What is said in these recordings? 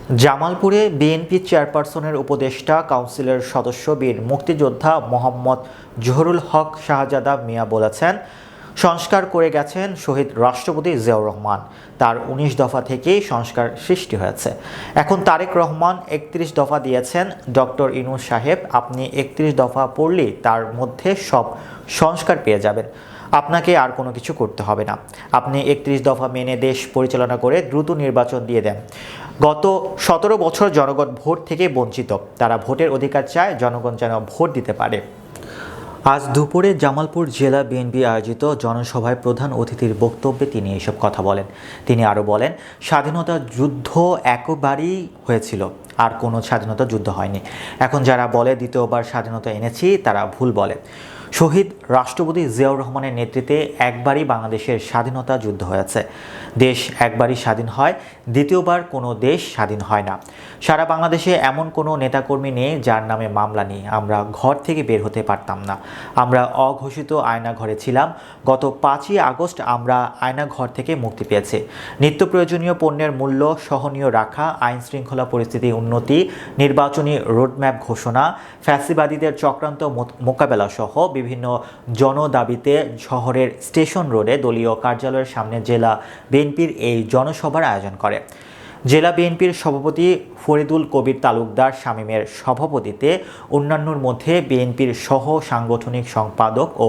জামালপুরে বিএনপি চেয়ারপারসনের উপদেষ্টা কাউন্সিলের সদস্য বীর মুক্তিযোদ্ধা মোহাম্মদ জহুরুল হক শাহজাদা মিয়া বলেছেন, সংস্কার করে গেছেন শহীদ রাষ্ট্রপতি জিয়াউর রহমান। তার ১৯ দফা থেকেই সংস্কার সৃষ্টি হয়েছে। এখন তারেক রহমান ৩১ দফা দিয়েছেন। ডক্টর ইউনূস সাহেব, আপনি ৩১ দফা পড়লেই তার মধ্যে সব সংস্কার পেয়ে যাবেন। আপনাকে আর কোনো কিছু করতে হবে না। আপনি ৩১ দফা মেনে দেশ পরিচালনা করে দ্রুত নির্বাচন দিয়ে দেন। গত ১৭ বছর জনগণ ভোট থেকে বঞ্চিত। তারা ভোটের অধিকার চায়, জনগণ যেন ভোট দিতে পারে। আজ দুপুরে জামালপুর জেলা বিএনপি আয়োজিত জনসভায় প্রধান অতিথির বক্তব্যে তিনি এসব কথা বলেন। তিনি আরও বলেন, স্বাধীনতা যুদ্ধ একবারই হয়েছিল, আর কোনো স্বাধীনতা যুদ্ধ হয়নি। এখন যারা বলে দ্বিতীয়বার স্বাধীনতা এনেছি, তারা ভুল বলে। শহীদ রাষ্ট্রপতি জিয়াউর রহমানের নেতৃত্বে একবারই বাংলাদেশের স্বাধীনতা যুদ্ধ হয়েছে। দেশ একবারই স্বাধীন হয়, দ্বিতীয়বার কোনো দেশ স্বাধীন হয় না। সারা বাংলাদেশে এমন কোনো নেতাকর্মী নেই যার নামে মামলা নেই। আমরা ঘর থেকে বের হতে পারতাম না। আমরা অঘোষিত আয়নাঘরে ছিলাম। গত ৫ই আগস্ট আমরা আয়নাঘর থেকে মুক্তি পেয়েছি। নিত্য প্রয়োজনীয় পণ্যের মূল্য সহনীয় রাখা, আইন শৃঙ্খলা পরিস্থিতি উন্নতি, নির্বাচনী রোডম্যাপ ঘোষণা, ফ্যাসিবাদীদের চক্রান্ত মোকাবেলা সহ বিভিন্ন জনদাবিতে শহরের স্টেশন রোডে দলীয় কার্যালয়ের সামনে জেলা বিএনপির এই জনসভার আয়োজন করে। জেলা বিএনপির সভাপতি ফরিদুল কবির তালুকদার শামীমের সভাপতিত্বে অন্যান্যর মধ্যে বিএনপির সহ সাংগঠনিক সম্পাদক ও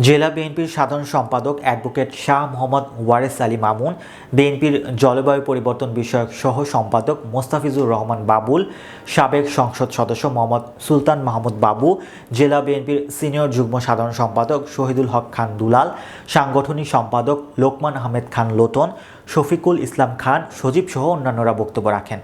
জেলা বিএনপির সাধারণ সম্পাদক অ্যাডভোকেট শাহ মোহাম্মদ ওয়ারেস আলী মামুন, বিএনপির জলবায়ু পরিবর্তন বিষয়ক সহ সম্পাদক মোস্তাফিজুর রহমান বাবুল, সাবেক সংসদ সদস্য মোহাম্মদ সুলতান মাহমুদ বাবু, জেলা বিএনপির সিনিয়র যুগ্ম সাধারণ সম্পাদক শহীদুল হক খান দুলাল, সাংগঠনিক সম্পাদক লোকমান আহমেদ খান লোতন, শফিকুল ইসলাম খান, সজীব সহ অন্যান্যরা বক্তব্য রাখেন।